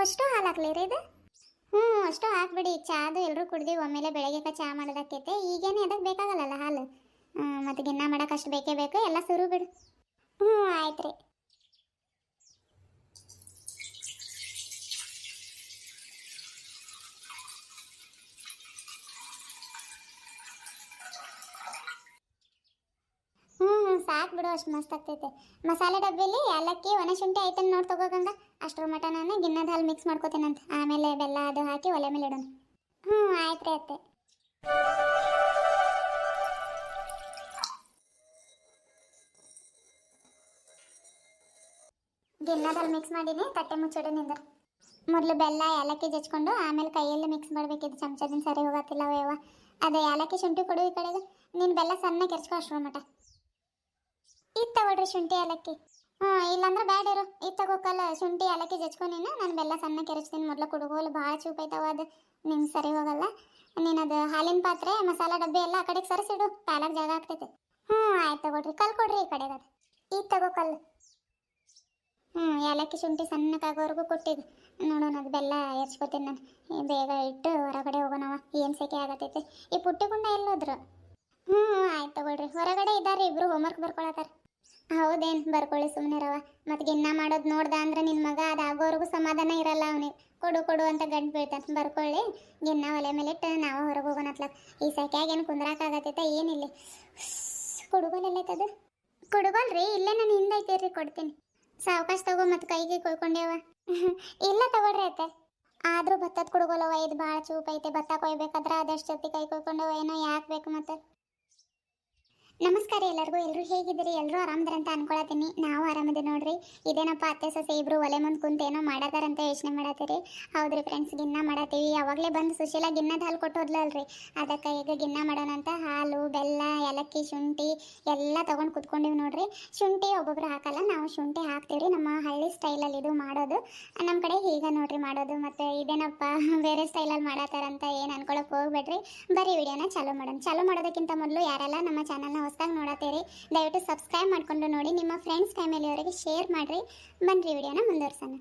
ಅಷ್ಟು ಹಾಲು ಹಾಕ್ಲಿರಿ ಇದು? ಹ್ಞೂ ಅಷ್ಟು ಹಾಕ್ಬಿಡಿ. ಚಾದು ಎಲ್ಲರೂ ಕುಡ್ದು ಒಮ್ಮೆಲೆ ಬೆಳಗ್ಗೆ ಚಾ ಮಾಡೋದಕ್ಕೈತೆ. ಈಗೇನೆ ಅದಕ್ಕೆ ಬೇಕಾಗಲ್ಲಲ್ಲ ಹಾಲು. ಮತ್ತು ಗಿನ್ನ ಮಾಡೋಕೆ ಅಷ್ಟು ಬೇಕೇ ಬೇಕು. ಎಲ್ಲ ಸುರು ಬಿಡು. ಹ್ಞೂ ಆಯ್ತು ರೀ. ಸಾಕು ಬಿಡು, ಅಷ್ಟು ಮಸ್ತ್ ಆಗ್ತೈತೆ. ಮಸಾಲೆ ಡಬ್ಬಿಲಿ ಏಲಕ್ಕಿ ಒಣಶುಂಠಿ ಐತನ್ ನೋಡಿ ತಗೋಗಂಗ. ಅಷ್ಟರ ಮಟ ನಾನು ಗಿನ್ನದ ಹಾಲು ಮಿಕ್ಸ್ ಮಾಡ್ಕೋತೀನಂತ. ಆಮೇಲೆ ಬೆಲ್ಲ ಅದು ಹಾಕಿ ಒಲೆ ಮೇಲೆ ಇಡೋಣ. ಹ್ಞೂ ಆಯ್ತು ರೀ ಅತ್ತೆ. ಗಿನ್ನದ ಹಾಲು ಮಿಕ್ಸ್ ಮಾಡೀನಿ, ತಟ್ಟೆ ಮುಚ್ಚಿಡು ನಿಂದ. ಮೊದಲು ಬೆಲ್ಲ ಏಲಕ್ಕಿ ಜಜ್ಕೊಂಡು ಆಮೇಲೆ ಕೈಯಲ್ಲಿ ಮಿಕ್ಸ್ ಮಾಡಬೇಕಿದ್ದು. ಚಮಚದಿಂದ ಸರಿ ಹೋಗತ್ತಿಲ್ಲ ಅವೇವ. ಅದೇ ಏಲಕ್ಕಿ ಶುಂಠಿ ಕೊಡು ಈ ಕಡೆಗೆ. ನೀನು ಬೆಲ್ಲ ಸಣ್ಣ ಕೆರ್ಚ್ಕೊ ಅಷ್ಟರ ಮಟ. ಇದು ತಗೊಳ್ರಿ ಶುಂಠಿ ಏಲಕ್ಕಿ. ಇಲ್ಲಾಂದ್ರೆ ಬ್ಯಾಡ ಇರು. ಇದು ತಗೋಕಲ್ಲ ಶುಂಠಿ ಏಲಕ್ಕಿ ಜಜ್ಕೊಂಡಿನ. ನಾನು ಬೆಲ್ಲ ಸಣ್ಣ ಕೆರಚ್ತೀನಿ. ಮೊದಲು ಕುಡುಗೋಲು ಭಾಳ ಚೂಪೈತವ, ಅದು ನಿಂಗೆ ಸರಿ ಹೋಗಲ್ಲ. ನೀನು ಅದು ಹಾಲಿನ ಪಾತ್ರೆ ಮಸಾಲ ಡಬ್ಬಿ ಎಲ್ಲ ಆ ಕಡೆಗೆ ಸರಿಸಿಡು, ಕಾಲಾಗ ಜಾಗ ಆಗ್ತೈತೆ. ಆಯ್ತು ತಗೊಳ್ರಿ. ಕಲ್ ಕೊಡ್ರಿ ಈ ಕಡೆಗೆ. ಅದು ಈಗ ತಗೋ ಕಲ್ಲು. ಏಲಕ್ಕಿ ಶುಂಠಿ ಸಣ್ಣಕ್ಕಾಗೋವರೆಗೂ ಕೊಟ್ಟಿದ್ದು ನೋಡೋಣ. ಅದು ಬೆಲ್ಲ ಎರ್ಚ್ಕೊತೀನಿ ನಾನು. ಬೇಗ ಇಟ್ಟು ಹೊರಗಡೆ ಹೋಗೋಣವ. ಏನು ಸೆಕೆ ಆಗತ್ತೈತೆ. ಈ ಪುಟ್ಟಿ ಗುಂಡ ಎಲ್ಲೋದ್ರು? ಆಯ್ತು ತಗೊಳ್ರಿ. ಹೊರಗಡೆ ಇದ್ದಾರೆ ಇಬ್ರು, ಹೋಮ್ವರ್ಕ್ ಬರ್ಕೊಳತ್ತಾರ. ಹೌದೇನು? ಬರ್ಕೊಳ್ಳಿ ಸುಮ್ಮನಿರವ. ಮತ್ತು ಗಿನ್ನ ಮಾಡೋದು ನೋಡ್ದ ಅಂದ್ರೆ ನಿನ್ನ ಮಗ ಅದು ಆಗೋವರೆಗೂ ಸಮಾಧಾನ ಇರಲ್ಲ. ಅವನಿಗೆ ಕೊಡು ಕೊಡು ಅಂತ ಗಂಟು ಬೀಳ್ತಾನೆ. ಬರ್ಕೊಳ್ಳಿ. ಗಿನ್ನ ಒಲೆ ಮೇಲೆ ಇಟ್ಟು ನಾವು ಹೊರಗೆ ಹೋಗೋಣತ್ಲ. ಈ ಸೆಕೆಯಾಗ ಏನು ಕುಂದ್ರಾಕಾಗತ್ತೈತೆ ಏನಿಲ್ಲ. ಕುಡುಗೋಲ್ ಎಲ್ಲೈತದು? ಕುಡುಗೋಲ್ರಿ ಇಲ್ಲೇ ನಾನು ಹಿಂದೈತೀರಿ, ಕೊಡ್ತೀನಿ. ಸಾವಕಾಶ ತಗೋ. ಮತ್ತು ಕೈಗೆ ಕೊಯ್ಕೊಂಡೇವ? ಇಲ್ಲ ತಗೊಳ್ರಿ ಐತೆ. ಆದರೂ ಭತ್ತದ ಕುಡುಗೋಲವ. ಇದು ಭಾಳ ಚೂಪೈತೆ. ಭತ್ತ ಕೊಯ್ಬೇಕಾದ್ರೆ ಅದಷ್ಟು ಜೊತೆ ಕೈ ಕೊಯ್ಕೊಂಡವ. ಏನೋ ಯಾಕೆ ಬೇಕು ಮತ್ತೆ? ನಮಸ್ಕಾರ ಎಲ್ಲರಿಗೂ. ಎಲ್ಲರೂ ಹೇಗಿದ್ದೀರಿ? ಎಲ್ಲರೂ ಆರಾಮದಾರ ಅಂತ ಅನ್ಕೊಳತ್ತೀನಿ. ನಾವು ಆರಾಮದೆ ನೋಡ್ರಿ. ಇದೇನಪ್ಪ ಅತ್ತೆ ಸೊಸೆ ಇಬ್ರು ಒಲೆ ಮುಂದೆ ಕುಂತ ಏನೋ ಮಾಡತ್ತಾರಂತ ಯೋಚನೆ ಮಾಡತ್ತೀರಿ. ಹೌದ್ರಿ ಫ್ರೆಂಡ್ಸ್, ಗಿನ್ನ ಮಾಡತ್ತೀವಿ. ಯಾವಾಗಲೇ ಬಂದು ಸುಶೀಲ ಗಿನ್ನದ ಹಾಲು ಕೊಟ್ಟು ಹೋದ್ಲಲ್ರಿ, ಅದಕ್ಕೆ ಈಗ ಗಿನ್ನ ಮಾಡೋಣ ಅಂತ ಹಾಲು, ಬೆಲ್ಲ, ಏಲಕ್ಕಿ, ಶುಂಠಿ ಎಲ್ಲ ತೊಗೊಂಡು ಕುತ್ಕೊಂಡಿವಿ ನೋಡ್ರಿ. ಶುಂಠಿ ಒಬ್ಬೊಬ್ರು ಹಾಕಲ್ಲ, ನಾವು ಶುಂಠಿ ಹಾಕ್ತೀವಿ. ನಮ್ಮ ಹಳ್ಳಿ ಸ್ಟೈಲಲ್ಲಿ ಇದು ಮಾಡೋದು. ನಮ್ಮ ಕಡೆ ಈಗ ನೋಡ್ರಿ ಮಾಡೋದು. ಮತ್ತು ಇದೇನಪ್ಪ ಬೇರೆ ಸ್ಟೈಲಲ್ಲಿ ಮಾಡತ್ತಾರಂತ ಏನು ಅನ್ಕೊಳಕ್ಕೆ ಹೋಗ್ಬೇಡ್ರಿ. ಬರೀ ವಿಡಿಯೋನ ಚಾಲೂ ಮಾಡೋಣ. ಚಾಲೂ ಮಾಡೋದಕ್ಕಿಂತ ಮೊದಲು ಯಾರೆಲ್ಲ ನಮ್ಮ ಚಾನಲ್ನ ಹೊಸದಾಗಿ ನೋಡತ್ತೀರಿ ದಯವಿಟ್ಟು ಸಬ್ಸ್ಕ್ರೈಬ್ ಮಾಡ್ಕೊಂಡು ನೋಡಿ. ನಿಮ್ಮ ಫ್ರೆಂಡ್ಸ್ ಫ್ಯಾಮಿಲಿಯವರಿಗೆ ಶೇರ್ ಮಾಡಿರಿ. ಬನ್ರಿ ವಿಡಿಯೋನ ಮುಂದುವರ್ಸೋಣ.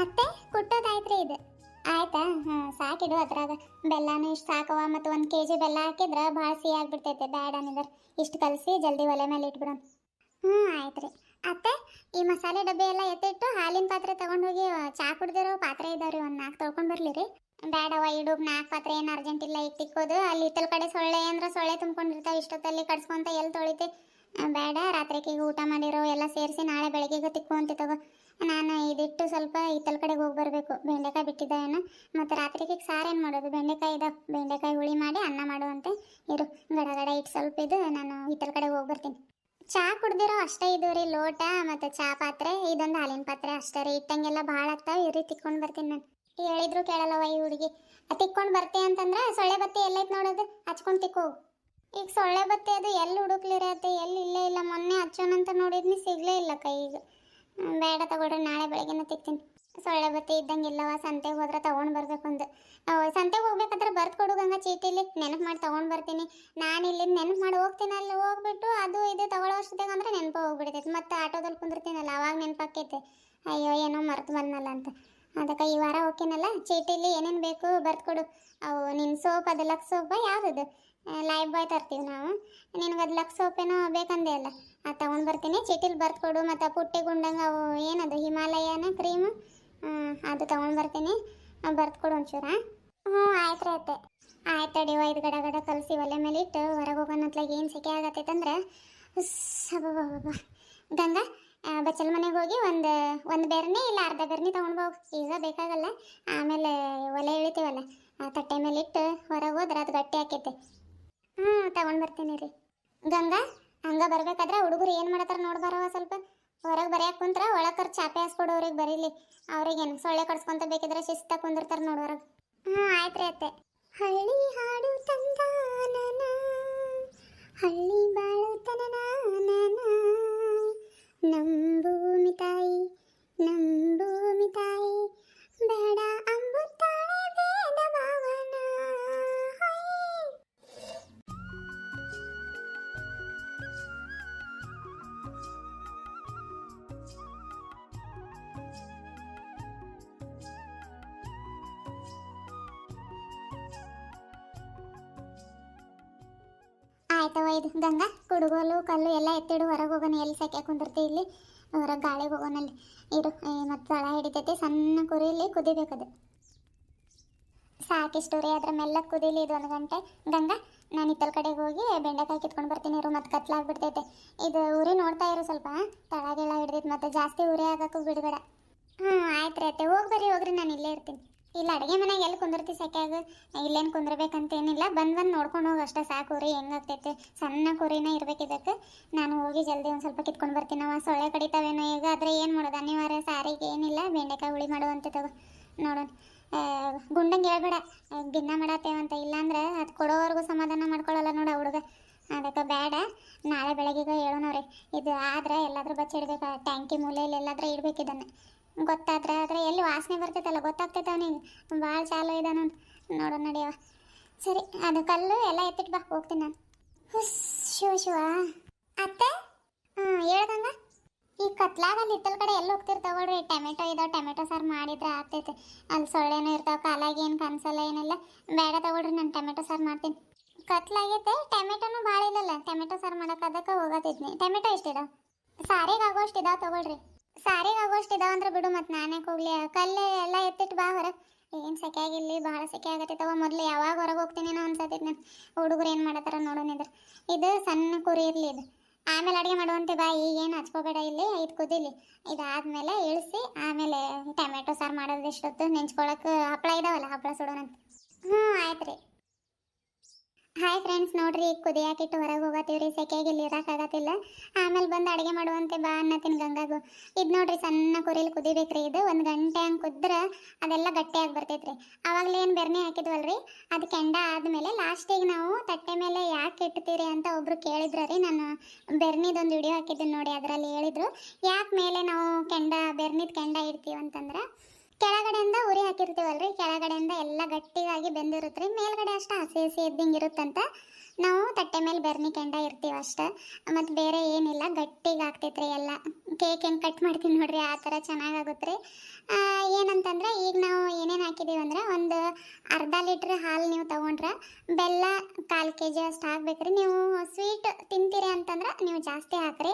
ಅತ್ತೆ ಕುಟ್ಟೋದಾಯ್ತ್ರಿ ಇದು? ಆಯ್ತಾ? ಸಾಕಿಡು. ಅದ್ರಾಗ ಬೆಲ್ಲನೂ ಇಷ್ಟು ಸಾಕವ. ಮತ್ತು 1 kg ಬೆಲ್ಲ ಹಾಕಿದ್ರೆ ಭಾಳ ಸಿಹಿ ಆಗ್ಬಿಡ್ತೈತೆ. ಬ್ಯಾಡ ಅನ್ನಿದ್ರೆ ಇಷ್ಟು ಕಲಸಿ ಜಲ್ದಿ ಒಲೆ ಮೇಲೆ ಇಟ್ಬಿಡೋಣ. ಆಯ್ತು ರೀ. ಅತ್ತೆ ಈ ಮಸಾಲೆ ಡಬ್ಬಿ ಎಲ್ಲ ಎತ್ತಿಟ್ಟು ಹಾಲಿನ ಪಾತ್ರೆ ತೊಗೊಂಡು ಹೋಗಿ ಚಾ ಕುಡ್ದಿರೋ ಪಾತ್ರೆ ಇದಾವ್ರಿ, ಒಂದು 4 ತೊಳ್ಕೊಂಡು ಬರಲಿ ರೀ. ಬೇಡವ, ಇಡುಗ್ 4 ಪಾತ್ರೆ ಏನು ಅರ್ಜೆಂಟ್ ಇಲ್ಲ. ಈಗ ತಿಕ್ಕೋದು ಅಲ್ಲಿ ಇತ್ತಲ ಕಡೆ ಸೊಳ್ಳೆ ಅಂದ್ರೆ ಸೊಳ್ಳೆ ತುಂಬ್ಕೊಂಡಿರ್ತಾವೆ. ಇಷ್ಟೊತ್ತಲ್ಲಿ ಕಡ್ಸ್ಕೊಂತ ಎಲ್ಲಿ ತೊಳಿತೆ? ಬೇಡ. ರಾತ್ರಿಗೆ ಊಟ ಮಾಡಿರೋ ಎಲ್ಲ ಸೇರಿಸಿ ನಾಳೆ ಬೆಳಗ್ಗೆಗೆ ತಿಕ್ಕೊಂತ ತಗೋ. ನಾನು ಇದಿಟ್ಟು ಸ್ವಲ್ಪ ಇತ್ತಲ ಕಡೆಗೆ ಹೋಗಿ ಬರಬೇಕು. ಬೆಂಡೆಕಾಯಿ ಬಿಟ್ಟಿದ್ದ ಏನು. ಮತ್ತು ರಾತ್ರಿಗೆ ಸಾರು ಏನು ಮಾಡೋದು? ಬೆಂಡೆಕಾಯಿ ಇದಾವೆ. ಬೆಂಡೆಕಾಯಿ ಹುಳಿ ಮಾಡಿ ಅನ್ನ ಮಾಡುವಂತೆ ಇರು. ಗಡ ಇಟ್ಟು ಸ್ವಲ್ಪ ಇದು ನಾನು ಇತ್ತಲ ಕಡೆಗೆ ಹೋಗಿ ಬರ್ತೀನಿ. ಚಾ ಕುಡ್ದಿರೋ ಅಷ್ಟೇ ಇದು ರೀ ಲೋಟ ಮತ್ತು ಚಾ ಪಾತ್ರೆ. ಇದೊಂದು ಹಾಲಿನ ಪಾತ್ರೆ ಅಷ್ಟೇ ರೀ. ಇಟ್ಟಂಗೆಲ್ಲ ಭಾಳ ಆಗ್ತಾವೆ. ಇರಿ ತಿಕ್ಕೊಂಡು ಬರ್ತೀನಿ ನಾನು. ಹೇಳಿದ್ರು ಕೇಳಲ್ಲವ ಈ ಹುಡುಗಿ. ತಿಕ್ಕೊಂಡು ಬರ್ತೆ ಅಂತಂದ್ರೆ ಸೊಳ್ಳೆ ಬತ್ತಿ ಎಲ್ಲೈತೆ ನೋಡೋದು, ಹಚ್ಕೊಂಡು ತಿಕ್ಕೋ. ಈಗ ಸೊಳ್ಳೆ ಬತ್ತಿ ಅದು ಎಲ್ಲಿ ಹುಡುಕ್ಲಿರತ್ತೆ? ಎಲ್ಲಿ ಇಲ್ಲೇ ಇಲ್ಲ. ಮೊನ್ನೆ ಹಚ್ಚೋಣಂತ ನೋಡಿದ್ನಿ, ಸಿಗಲೇ ಇಲ್ಲ ಕೈಗೆ. ಬೇಡ ತಗೊಳ್ರಿ, ನಾಳೆ ಬೆಳಗ್ಗೆನ ತಿಕ್ತೀನಿ. ಸೊಳ್ಳೆ ಬತ್ತಿ ಇದ್ದಂಗಿಲ್ಲವ. ಸಂತೆಗೆ ಹೋದ್ರೆ ತೊಗೊಂಡು ಬರ್ಬೇಕು. ಒಂದು ಸಂತೆಗೆ ಹೋಗ್ಬೇಕಾದ್ರೆ ಬರ್ದು ಕೊಡುಗಂಗ ಚೀಟಿಲಿ ನೆನಪು ಮಾಡಿ ತೊಗೊಂಡು ಬರ್ತೀನಿ. ನಾನು ಇಲ್ಲಿಂದ ನೆನಪು ಮಾಡಿ ಹೋಗ್ತೀನಿ. ಅಲ್ಲಿ ಹೋಗ್ಬಿಟ್ಟು ಅದು ಇದು ತಗೊಳ್ಳೋ ಅಷ್ಟೊತ್ತಿಗೆ ಅಂದ್ರೆ ನೆನಪು ಹೋಗ್ಬಿಡ್ತೈತೆ. ಮತ್ತು ಆಟೋದಲ್ಲಿ ಕುಂದಿರ್ತೀನಲ್ಲ ಅವಾಗ ನೆನಪಾಕೈತೆ. ಅಯ್ಯೋ ಏನೋ ಮರ್ತು ಬಂದನಲ್ಲ ಅಂತ. ಅದಕ್ಕೆ ಈ ವಾರ ಹೋಗ್ತೀನಲ್ಲ, ಚೀಟಿಲಿ ಏನೇನು ಬೇಕು ಬರ್ದು ಕೊಡು. ಅವು ನಿನ್ನ ಸೋಪ್ ಅದು ಲಕ್ಸ್ ಸೋಪ ಯಾವುದದು? ಲೈಫ್ ಬಾಯ್ ತರ್ತೀವಿ ನಾವು. ನಿನಗೆ ಅದು ಲಕ್ಸ್ ಸೋಪೇನೋ ಬೇಕಂದೆ ಅಲ್ಲ, ಅದು ತೊಗೊಂಡು ಬರ್ತೀನಿ. ಚೀಟಿಲಿ ಬರ್ದು ಕೊಡು. ಮತ್ತು ಪುಟ್ಟಿ ಗುಂಡಂಗೆ ಅವು ಏನದು ಹಿಮಾಲಯನ ಕ್ರೀಮು, ಅದು ತೊಗೊಂಡು ಬರ್ತೀನಿ. ಬರ್ದು ಕೊಡು ಒಂಚೂರು. ಆಯ್ತು ರೀ ಅತ್ತೆ. ಆಯ್ತು ತಡಿವ. ಇದು ಗಡ ಕಲಸಿ ಒಲೆ ಮೇಲೆ ಇಟ್ಟು ಹೊರಗೆ ಹೋಗೋಣತ್ಲಾಗ ಏನು ಸೆಕೆ ಆಗತ್ತೈತಂದ್ರೆ ಸಬ ಗಂಗಾ ಬಚ್ಚಲ ಮನೆಗೆ ಹೋಗಿ ಒಂದು ಬೆರ್ನಿ ಇಲ್ಲ ಅರ್ಧ ಬೆರ್ನಿ ತೊಗೊಂಡು ಹೋಗಿ. ಈಗ ಬೇಕಾಗಲ್ಲ, ಆಮೇಲೆ ಒಲೆ ಇಳಿತೀವಲ್ಲ ಆ ತಟ್ಟೆ ಮೇಲೆ ಇಟ್ಟು ಹೊರಗೆ ಹೋದ್ರೆ ಅದು ಗಟ್ಟಿ ಆಕೈತೆ. ತೊಗೊಂಡು ಬರ್ತೀನಿ ರೀ. ಗಂಗಾ ಹಂಗೆ ಬರ್ಬೇಕಾದ್ರೆ ಹುಡುಗರು ಏನು ಮಾಡತ್ತಾರ ನೋಡ್ಬಾರವ. ಸ್ವಲ್ಪ ಹೊರಗೆ ಬರೆಯಕ್ಕೆ ಕುಂತ್ರ ಒಳಗೆ ಚಾಪೆ ಹಾಸ್ಕೊಡು ಅವ್ರಿಗೆ ಬರೀಲಿ. ಅವ್ರಿಗೇನು ಸೊಳ್ಳೆ ಕಡ್ಸ್ಕೊಂತ ಬೇಕಿದ್ರೆ ಶಿಸ್ತಾಗಿ ಕುಂದಿರ್ತಾರೆ ನೋಡಿ ಹೊರಗೆ. ಆಯ್ತು ರೀ ಅತ್ತೆ. ಹಳ್ಳಿ ಹಾಡು ತಂದಾನನ, ಹಳ್ಳಿ ಬಾಳು ತನನ, ನಂಬೂಮಿ ತಾಯಿ ನಂಬೂಮಿ ತಾಯಿ, ಬೇಡ ಅಂಬುತ್ತಾಳೆ ಬೇಡ ಭಾವನ. ಆಯ್ತವ ಇದು ಗಂಗಾ ಕುಡುಗೋಲು ಕಲ್ಲು ಎಲ್ಲ ಎತ್ತಿಡು ಹೊರಗೆ ಹೋಗೋಣ. ಎಲ್ಲಿ ಸೆಕೆ ಕುಂದಿರ್ತಿ ಇಲ್ಲಿ ಹೊರಗೆ ಗಾಳಿಗೆ ಹೋಗೋನಲ್ಲಿ ಇರು. ಮತ್ತು ತಳ ಹಿಡಿತೈತಿ ಸಣ್ಣ ಕುರಿಲಿ ಕುದಿಬೇಕದು. ಸಾಕಿಷ್ಟು ರೀ ಅದ್ರ ಮೆಲ್ಲಕ್ಕೆ ಕುದೀಲಿ ಇದು 1 ಗಂಟೆ. ಗಂಗಾ ನಾನು ಹಿತ್ತಲ ಕಡೆಗೆ ಹೋಗಿ ಬೆಂಡೆಕಾಯಿ ಕಿತ್ಕೊಂಡು ಬರ್ತೀನಿ ಇರು. ಮತ್ತು ಕತ್ಲಾಗ್ಬಿಡ್ತೈತೆ ಇದು ಉರಿ ನೋಡ್ತಾ ಇರು ಸ್ವಲ್ಪ. ತಳಗೆಲ್ಲ ಹಿಡ್ದೈತೆ ಮತ್ತು ಜಾಸ್ತಿ ಉರಿ ಆಗಕ್ಕೂ ಬಿಡಬೇಡ. ಆಯ್ತು ರೀ ಅತ್ತೆ ಹೋಗ್ರಿ ನಾನು ಇಲ್ಲೇ ಇರ್ತೀನಿ. ಇಲ್ಲ ಅಡುಗೆ ಮನೆಗೆ ಎಲ್ಲಿ ಕುಂದಿರ್ತಿ ಸೆಕ್ಯಾಗ ಇಲ್ಲೇನು ಕುಂದಿರ್ಬೇಕಂತೇನಿಲ್ಲ. ಬಂದು ನೋಡ್ಕೊಂಡು ಹೋಗಿ ಅಷ್ಟೇ ಸಾಕು. ಉರಿ ಹೆಂಗಾಗ್ತೈತೆ ಸಣ್ಣ ಕುರಿನ ಇರ್ಬೇಕು ಇದಕ್ಕೆ. ನಾನು ಹೋಗಿ ಜಲ್ದಿ ಒಂದು ಸ್ವಲ್ಪ ಕಿತ್ಕೊಂಡು ಬರ್ತೀನಿ. ನಾವು ಸೊಳ್ಳೆ ಕಡಿತಾವೇನೋ ಈಗ. ಆದರೆ ಏನು ಮಾಡೋದು ಅನಿವಾರ್ಯ. ಸಾರಿಗೆ ಏನಿಲ್ಲ ಬೆಂಡೆಕಾಯಿ ಹುಳಿ ಮಾಡುವಂತ ತಗೋ ನೋಡೋಣ. ಗುಂಡಂಗೆ ಹೇಳ್ಬೇಡ ಗಿನ್ನ ಮಾಡತ್ತೇವಂತ. ಇಲ್ಲಾಂದ್ರೆ ಅದು ಕೊಡೋವರೆಗೂ ಸಮಾಧಾನ ಮಾಡ್ಕೊಳ್ಳಲ್ಲ ನೋಡ ಹುಡುಗ. ಅದಕ್ಕೆ ಬೇಡ ನಾಳೆ ಬೆಳಗ್ಗೆ ಹೇಳೋಣವ್ರಿ. ಇದು ಆದ್ರೆ ಎಲ್ಲಾದ್ರೂ ಬಚ್ಚಿಡ್ಬೇಕು. ಟ್ಯಾಂಕಿ ಮೂಲೆಯಲ್ಲಿ ಎಲ್ಲಾದ್ರೂ ಇಡ್ಬೇಕು ಇದನ್ನು. ಗೊತ್ತಾದ್ರೆ ಆದರೆ ಎಲ್ಲಿ ವಾಸನೆ ಬರ್ತೈತಲ್ಲ ಗೊತ್ತಾಗ್ತೈತೆ ಅವನಿಗೆ. ಭಾಳ ಚಾಲು ಇದೆ ನೋಡೋಣ ನಡಿಯವ. ಸರಿ ಅದು ಕಲ್ಲು ಎಲ್ಲ ಎತ್ತಿಟ್ಟು ಬಾ ಹೋಗ್ತೀನಿ ನಾನು. ಶಿವ ಅತ್ತೆ ಹೇಳ್ದಂಗ ಈ ಕತ್ಲಾಗಲ್ಲಿ ಹಿತ್ತಲ ಕಡೆ ಎಲ್ಲಿ ಹೋಗ್ತಿರ್ತಾವ್ರಿ. ಟೊಮೆಟೊ ಇದಾವೆ ಟೊಮೆಟೊ ಸಾರು ಮಾಡಿದ್ರೆ ಆಗ್ತೈತೆ. ಅಲ್ಲಿ ಸೊಳ್ಳೆನೂ ಇರ್ತಾವೆ ಕಾಲಾಗಿ ಏನು ಕನ್ಸಲ್ಲ ಏನಿಲ್ಲ. ಬೇಡ ತಗೊಳ್ರಿ ನಾನು ಟೊಮೆಟೊ ಸಾರು ಮಾಡ್ತೀನಿ. ಕತ್ಲಾಗೈತೆ ಟೊಮೆಟೊನೂ ಭಾಳ ಇಲ್ಲಲ್ಲ. ಟೊಮೆಟೊ ಸಾರು ಮಾಡೋಕೆ ಅದಕ್ಕೆ ಹೋಗತ್ತಿದ್ನಿ. ಟೊಮೆಟೊ ಎಷ್ಟಿದಾವೆ? ಸಾರಿಗೆ ಆಗೋಷ್ಟು ಇದಾವೆ ತಗೊಳ್ರಿ. ಸಾರಿಗೆ ಆಗೋಷ್ಟು ಇದಾವೆ ಅಂದ್ರೆ ಬಿಡು ಮತ್ತು ನಾನೇ ಹೋಗ್ಲಿ. ಕಲ್ಲು ಎಲ್ಲ ಎತ್ತಿಟ್ಟು ಬಾ ಹೊರಗೆ. ಏನು ಸೆಕೆ ಆಗಿಲ್ಲಿ ಭಾಳ ಸೆಕೆ ಆಗತ್ತೈತವ. ಮೊದಲು ಯಾವಾಗ ಹೊರಗೆ ಹೋಗ್ತೀನೇನೋ ಅನ್ಸತ್ತೈತೆ ನಾನು. ಹುಡುಗರು ಏನು ಮಾಡತ್ತಾರ ನೋಡೋಣಿದ್ರೆ. ಇದು ಸಣ್ಣ ಕುರಿ ಇರಲಿ ಇದು. ಆಮೇಲೆ ಅಡುಗೆ ಮಾಡುವಂತೆ ಬಾ. ಈಗೇನು ಹಚ್ಕೋಬೇಡ ಇಲ್ಲಿ. ಇದು ಕುದಿಲಿ. ಇದಾದ್ಮೇಲೆ ಇಳಿಸಿ ಆಮೇಲೆ ಟೊಮೆಟೊ ಸಾರು ಮಾಡೋದು ಎಷ್ಟೊತ್ತು ನೆಂಚ್ಕೊಳಕ್ಕೆ ಹಪ್ಪಳ ಇದಾವಲ್ಲ ಹಪ್ಪಳ ಸುಡೋಣಂತ. ಆಯ್ತು ರೀ. ಹಾಯ್ ಫ್ರೆಂಡ್ಸ್ ನೋಡ್ರಿ ಈಗ ಕುದಿಯಾಕಿಟ್ಟು ಹೊರಗೆ ಹೋಗತ್ತೀವ್ರಿ. ಸೆಕೆಗೆ ಇಲ್ಲಿ ಇರೋಕ್ಕಾಗತ್ತಿಲ್ಲ. ಆಮೇಲೆ ಬಂದು ಅಡುಗೆ ಮಾಡುವಂತೆ ಬಾ ಅನ್ನತ್ತೀನಿ ಗಂಗಾಗು. ಇದು ನೋಡ್ರಿ ಸಣ್ಣ ಕುರಿಲಿ ಕುದಿಬೇಕ್ರಿ. ಇದು 1 ಗಂಟೆ ಹಂಗೆ ಕುದ್ರೆ ಅದೆಲ್ಲ ಗಟ್ಟಿಯಾಗಿ ಬರ್ತೈತ್ರಿ. ಆವಾಗಲೇ ಏನು ಬೆರ್ನಿ ಹಾಕಿದ್ವಲ್ರಿ ಅದು ಕೆಂಡ ಆದಮೇಲೆ ಲಾಸ್ಟಿಗೆ ನಾವು ತಟ್ಟೆ ಮೇಲೆ ಯಾಕೆ ಇಡ್ತೀರಿ ಅಂತ ಒಬ್ರು ಕೇಳಿದ್ರು ರೀ. ನಾನು ಬೆರ್ನಿದೊಂದು ವಿಡಿಯೋ ಹಾಕಿದ್ದೀನಿ ನೋಡಿ. ಅದರಲ್ಲಿ ಹೇಳಿದ್ರು ಯಾಕೆ ಮೇಲೆ ನಾವು ಬೆರ್ನಿದ ಕೆಂಡ ಇಡ್ತೀವಿ ಅಂತಂದ್ರೆ ಕೆಳಗಡೆಯಿಂದ ಉರಿ ಹಾಕಿರ್ತೀವಲ್ರಿ. ಕೆಳಗಡೆಯಿಂದ ಎಲ್ಲ ಗಟ್ಟಿಯಾಗಿ ಬೆಂದಿರುತ್ತೆ ರೀ. ಮೇಲ್ಗಡೆ ಅಷ್ಟು ಹಸಿ ಹಸಿ ಇದ್ದಂಗೆ ಇರುತ್ತಂತ ನಾವು ತಟ್ಟೆ ಮೇಲೆ ಬೆರ್ನಿ ಕೆಂಡ ಇರ್ತೀವಿ ಅಷ್ಟೇ. ಮತ್ತು ಬೇರೆ ಏನಿಲ್ಲ ಗಟ್ಟಿಗೆ ಆಗ್ತೈತ್ರಿ ಎಲ್ಲ. ಕೇಕ್ ಹೆಂಗೆ ಕಟ್ ಮಾಡ್ತೀನಿ ನೋಡ್ರಿ ಆ ಥರ ಚೆನ್ನಾಗಾಗುತ್ತೆ ರೀ. ಏನಂತಂದ್ರೆ ಈಗ ನಾವು ಏನೇನು ಹಾಕಿದ್ದೀವಿ ಅಂದ್ರೆ ಒಂದು ಅರ್ಧ ಲೀಟ್ರ್ ಹಾಲು ನೀವು ತೊಗೊಂಡ್ರೆ ಬೆಲ್ಲ 1/4 kg ಅಷ್ಟು ಹಾಕ್ಬೇಕ್ರಿ. ನೀವು ಸ್ವೀಟ್ ತಿಂತೀರಿ ಅಂತಂದ್ರೆ ನೀವು ಜಾಸ್ತಿ ಹಾಕ್ರಿ.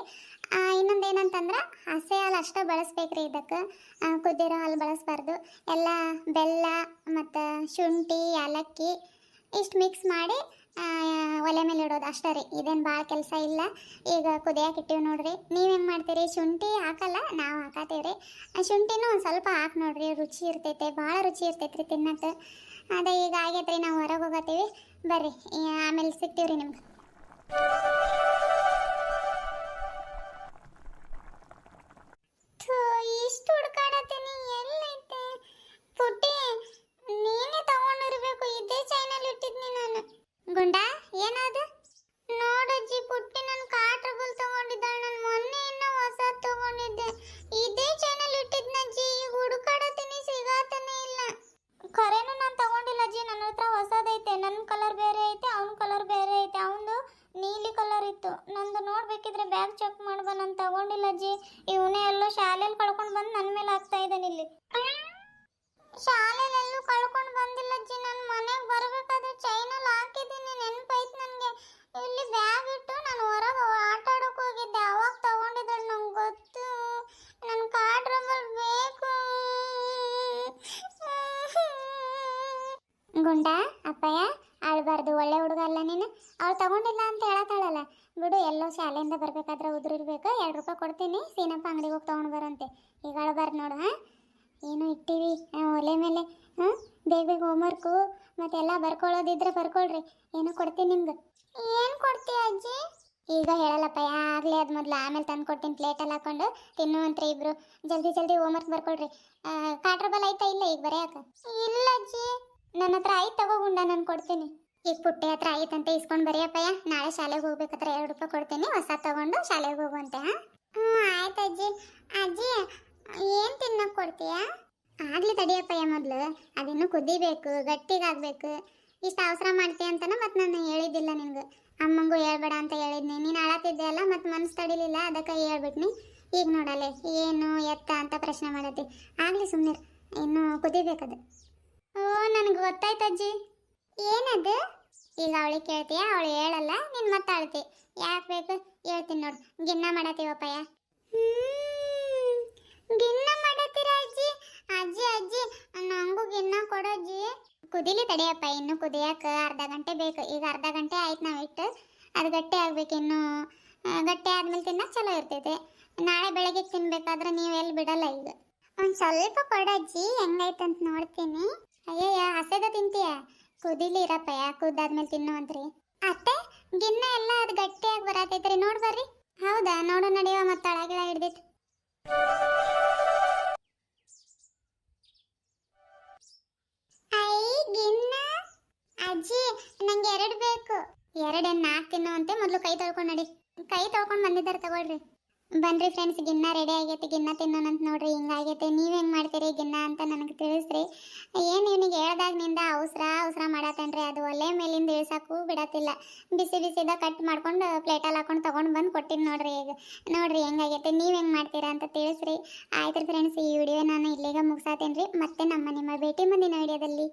ಇನ್ನೊಂದು ಏನಂತಂದ್ರೆ ಹಸಿ ಹಾಲು ಅಷ್ಟೇ ಬಳಸ್ಬೇಕ್ರಿ ಇದಕ್ಕೆ. ಕುದ್ದಿರೋ ಹಾಲು ಬಳಸಬಾರ್ದು. ಎಲ್ಲ ಬೆಲ್ಲ ಮತ್ತು ಶುಂಠಿ ಏಲಕ್ಕಿ ಇಷ್ಟು ಮಿಕ್ಸ್ ಮಾಡಿ ಒಲೆ ಮೇಲೆ ಇಡೋದು ಅಷ್ಟೇ ರೀ. ಇದೇನು ಭಾಳ ಕೆಲಸ ಇಲ್ಲ. ಈಗ ಕುದಿಯಾಕೆ ಇಟ್ಟಿವಿ ನೋಡ್ರಿ. ನೀವು ಹೆಂಗೆ ಮಾಡ್ತೀರಿ? ಶುಂಠಿ ಹಾಕಲ್ಲ ನಾವು ಹಾಕತ್ತೀವಿ ರೀ. ಶುಂಠಿನೂ ಒಂದು ಸ್ವಲ್ಪ ಹಾಕಿ ನೋಡ್ರಿ. ರುಚಿ ಇರ್ತೈತೆ ಭಾಳ ರುಚಿ ಇರ್ತೈತೆ ರೀ ತಿನ್ನಕ್ಕೆ. ಅದೇ ಈಗ ಆಗೈತೆ ರೀ. ನಾವು ಹೊರಗೆ ಹೋಗತ್ತೀವಿ ಬರ್ರಿ. ಆಮೇಲೆ ಸಿಗ್ತೀವಿ ರೀ ನಿಮ್ಗೆ. ಇಷ್ಟು ಹುಡ್ಕಾಡತ್ತೀನಿ ಎಲ್ಲೈತೆ ಪುಟ್ಟಿ. ನೀನೇ ತಗೊಂಡಿರ್ಬೇಕು. ಇದೇ ಚೈನಲ್ಲಿ ಇಟ್ಟಿದ್ನಿ ನಾನು. ಗುಂಡ ಏನದು ನೋಡಜ್ಜಿ ಪುಟ್ಟಿ ನನ್ನ ಕಾಟ್ರಬಲ್ ತಗೊಂಡಿದ್ದಾಳೆ. ನಾನು ಮೊನ್ನೆ ಇನ್ನೂ ಹೊಸ ತಗೊಂಡಿದ್ದೆ. ಇದೇ ಚೈನಲ್ಲಿ ಇಟ್ಟಿದ್ನಜ್ಜಿ. ಈಗ ಹುಡುಕಾಡತ್ತೀನಿ ಸಿಗಾತನೇ ಇಲ್ಲ. ಖರೇನು ನಾನು ತಗೊಂಡಿಲ್ಲ ಅಜ್ಜಿ. ನನ್ನ ಹತ್ರ ಹೊಸದೈತೆ. ನನ್ನ ಕಲರ್ ಬೇರೆ ಐತೆ ಅವನ ಕಲರ್ ಬೇರೆ ಐತೆ. ಅವನದು ನೀಲಿ ಕಲರ್ ಇತ್ತು. ನಂದು ನೋಡ್ಬೇಕಿದ್ರೆ ಬ್ಯಾಗ್ ಚೆಕ್ ಮಾಡ್ಬಾ. ನಾನು ತಗೊಂಡಿಲ್ಲ ಅಜ್ಜಿ. ಇವನೇ ಎಲ್ಲೋ ಶಾಲೆಯಲ್ಲಿ ಕಳ್ಕೊಂಡು ಬಂದು ನನ್ನ ಮೇಲೆ ಆಗ್ತಾ ಇದ್ದಾನೆ ಇಲ್ಲಿ. ಶಾಲೆಯಲ್ಲೆಲ್ಲೂ ಕಳ್ಕೊಂಡು ಬಂದಿಲ್ಲ ಅಜ್ಜಿ. ನಾನು ಮನೆಗೆ ಬರಬೇಕಾದ್ರೆ ಚೈನಲ್ಲಿ ಹಾಕಿದ್ದೀನಿ. ನೆನಪೈತೆ ನನಗೆ. ಇಲ್ಲಿ ಬ್ಯಾಗ್ ಇಟ್ಟು ನಾನು ಹೊರಗೆ ಆಟ ಆಡೋಕೆ ಹೋಗಿದ್ದೆ. ಅವಾಗ ತಗೊಂಡಿದ್ದಾಳೆ. ನಂಗೆ ಗೊತ್ತು. ನನ್ನ ಕಾರ್ಡ್ ರಬ್ಬರ್ ಬೇಕು. ಗುಂಡ ಅಪ್ಪಯ್ಯ ಆಳ್ಬಾರ್ದು. ಒಳ್ಳೆ ಹುಡುಗ ಅಲ್ಲ ನೀನು. ಅವಳು ತಗೊಂಡಿಲ್ಲ ಅಂತ ಹೇಳತ್ತಾಳಲ್ಲ ಬಿಡು. ಎಲ್ಲೋ ಶಾಲೆಯಿಂದ ಬರಬೇಕಾದ್ರೆ ಉದುರಿರ್ಬೇಕು. 2 ರೂಪಾಯಿ ಕೊಡ್ತೀನಿ. ಸೀನಪ್ಪ ಅಂಗಡಿಗೆ ಹೋಗಿ ತೊಗೊಂಡು ಬರೋಂತೆ. ಈಗ ಆಳ್ಬಾರ್ದು ನೋಡು. ಏನು ಇಟ್ಟಿವಿ ಒಲೆ ಮೇಲೆ. ಬೇಗ ಹೋಮ್ವರ್ಕು ಮತ್ತೆಲ್ಲ ಬರ್ಕೊಳ್ಳೋದಿದ್ರೆ ಬರ್ಕೊಳ್ರಿ. ಏನೋ ಕೊಡ್ತೀನಿ ನಿಮ್ಗೆ. ಏನು ಕೊಡ್ತೀಯ ಅಜ್ಜಿ? ಈಗ ಹೇಳಲ್ಲಪ್ಪ ಆಗಲೇ ಅದು ಮೊದಲು. ಆಮೇಲೆ ತಂದು ಕೊಡ್ತೀನಿ ಪ್ಲೇಟಲ್ಲಿ ಹಾಕೊಂಡು ತಿನ್ನುವಂತ್ರಿ ಇಬ್ರು. ಜಲ್ದಿ ಹೋಮ್ವರ್ಕ್ ಬರ್ಕೊಳ್ರಿ. ಕಾಟ್ರಬಲ್ ಆಯ್ತಾ ಇಲ್ಲ ಈಗ ಬರೆಯಕ್ಕೆ? ಇಲ್ಲ ಅಜ್ಜಿ ನನ್ನ ಹತ್ರ ಆಯ್ತು. ತಗೋಗುಂಡ ನಾನು ಕೊಡ್ತೀನಿ. ಈಗ ಪುಟ್ಟಿ ಹತ್ರ ಆಯ್ತಂತೆ ಇಸ್ಕೊಂಡು ಬರೆಯಪ್ಪಯ್ಯ. ನಾಳೆ ಶಾಲೆಗೆ ಹೋಗ್ಬೇಕಾದ್ರೆ 2 ರೂಪಾಯಿ ಕೊಡ್ತೀನಿ. ಹೊಸ ತಗೊಂಡು ಶಾಲೆಗೆ ಹೋಗುವಂತೆ. ಆಯ್ತು ಅಜ್ಜಿ. ಅಜ್ಜಿ ಏನು ತಿನ್ನಕ್ಕೆ ಕೊಡ್ತೀಯಾ? ಆಗ್ಲಿ ತಡಿಯಪ್ಪಯ್ಯ. ಮೊದಲು ಅದಿನ್ನೂ ಕುದಿಬೇಕು ಗಟ್ಟಿಗಾಗಬೇಕು. ಇಷ್ಟು ಅವಸರ ಮಾಡ್ತೀಯ ಅಂತಾನೆ ಮತ್ತು ನಾನು ಹೇಳಿದ್ದಿಲ್ಲ ನಿನ್ಗೆ. ಅಮ್ಮಂಗೂ ಹೇಳ್ಬೇಡ ಅಂತ ಹೇಳಿದ್ನಿ. ನೀನು ಅಳತಿದ್ದೆ ಅಲ್ಲ ಮತ್ತು ಮನಸ್ಸು ತಡಿಲಿಲ್ಲ ಅದಕ್ಕೆ ಹೇಳ್ಬಿಟ್ನಿ. ಈಗ ನೋಡಲೆ ಏನು ಎತ್ತ ಅಂತ ಪ್ರಶ್ನೆ ಮಾಡತ್ತಿ. ಆಗಲಿ ಸುಮ್ಮನೆ ಇನ್ನೂ ಕುದಿಬೇಕದು. ಓ ನನಗೆ ಗೊತ್ತಾಯ್ತು ಅಜ್ಜಿ. ಏನದು? ಈಗ ಅವಳಿಗೆ ಕೇಳ್ತೀಯ, ಅವಳು ಹೇಳಲ್ಲ, ನೀನು ಮತ್ತೆ ಅಳ್ತಿ. ಯಾಕೆ ಬೇಕು ಹೇಳ್ತೀನಿ ನೋಡು. ಗಿನ್ನ ಮಾಡತ್ತೀವಪ್ಪಯ್ಯ. ಗಿನ್ನ ಮಾಡತ್ತೀರ ಅಜ್ಜಿ? ಅಜ್ಜಿ ಅಜ್ಜಿ ನಂಗೂ ಗಿನ್ನ ಕೊಡಜ್ಜಿ. ಕುದಿಲಿ ತಡಿಯಪ್ಪ, ಇನ್ನು ಕುದಿಯಾಕ ಅರ್ಧ ಗಂಟೆ ಬೇಕು. ಈಗ ಅರ್ಧ ಗಂಟೆ ಆಯ್ತು ನಾವು ಇಟ್ಟು, ಅದು ಗಟ್ಟಿ ಆಗ್ಬೇಕು. ಇನ್ನು ಗಟ್ಟಿ ಆದ್ಮೇಲೆ ತಿನ್ನಕ್ಕೆ ಚಲೋ ಇರ್ತೈತೆ. ನಾಳೆ ಬೆಳಗ್ಗೆ ತಿನ್ಬೇಕಾದ್ರೆ ನೀವು ಎಲ್ಲಿ ಬಿಡಲ್ಲ. ಈಗ ಒಂದು ಸ್ವಲ್ಪ ಕೊಡಜ್ಜಿ, ಹೆಂಗೈತಂತ ನೋಡ್ತೀನಿ. ಅಯ್ಯಯ್ಯ, ಹಸೆದ ತಿಂತೀಯ? ಕುದಿಲಿ ಇರಪ್ಪಯ್ಯ, ಕುದ್ದಾದ್ಮೇಲೆ ತಿನ್ನುವಂತ್ರಿ. ಅತ್ತೆ, ಗಿನ್ನ ಎಲ್ಲ ಅದು ಗಟ್ಟಿಯಾಗಿ ಬರತೈತ್ರಿ, ನೋಡ್ ಬರ್ರಿ. ಹೌದಾ, ನೋಡು ನಡೆಯುವ. ಮತ್ತೆ ತಳಗಿಳ ಹಿಡ್ದಿತ್ತು. ಐ ಗಿನ್ನ ಅಜ್ಜಿ, ನಂಗೆ 2 ಬೇಕು. 2 4 ತಿನ್ನುವಂತೆ. ಮೊದಲು ಕೈ ತೊಳ್ಕೊಂಡು ನಡಿ. ಕೈ ತೊಳ್ಕೊಂಡು ಬಂದಿದ್ದಾರೆ, ತಗೊಳ್ರಿ. ಬನ್ರಿ ಫ್ರೆಂಡ್ಸ್, ಗಿನ್ನ ರೆಡಿ ಆಗೈತಿ. ಗಿನ್ನ ತಿನ್ನೋಣಂತ ನೋಡ್ರಿ. ಹಿಂಗಾಗೈತೆ. ನೀವು ಹೆಂಗೆ ಮಾಡ್ತೀರಿ ಗಿನ್ನ ಅಂತ ನನಗೆ ತಿಳಿಸ್ರಿ. ಏನು ಇವನಿಗೆ ಹೇಳ್ದಾಗಿನಿಂದ ಅವಸರ ಮಾಡತ್ತೇನ್ರಿ. ಅದು ಒಲೆ ಮೇಲಿಂದ ಇಳ್ಸಕ್ಕೂ ಬಿಡತ್ತಿಲ್ಲ. ಬಿಸಿ ಬಿಸಿದ ಕಟ್ ಮಾಡ್ಕೊಂಡು ಪ್ಲೇಟಲ್ಲಿ ಹಾಕೊಂಡು ತೊಗೊಂಡು ಬಂದು ಕೊಟ್ಟಿನಿ ನೋಡ್ರಿ. ಈಗ ನೋಡ್ರಿ ಹೆಂಗಾಗೈತೆ. ನೀವು ಹೆಂಗೆ ಮಾಡ್ತೀರಾ ಅಂತ ತಿಳಿಸ್ರಿ. ಆಯ್ತು ಫ್ರೆಂಡ್ಸ್, ಈ ವಿಡಿಯೋ ನಾನು ಇಲ್ಲಿಗೆ ಮುಗಿಸಾತೇನ್ರಿ. ಮತ್ತೆ ನಿಮ್ಮ ಭೇಟಿ ಮುಂದಿನ ವಿಡಿಯೋದಲ್ಲಿ.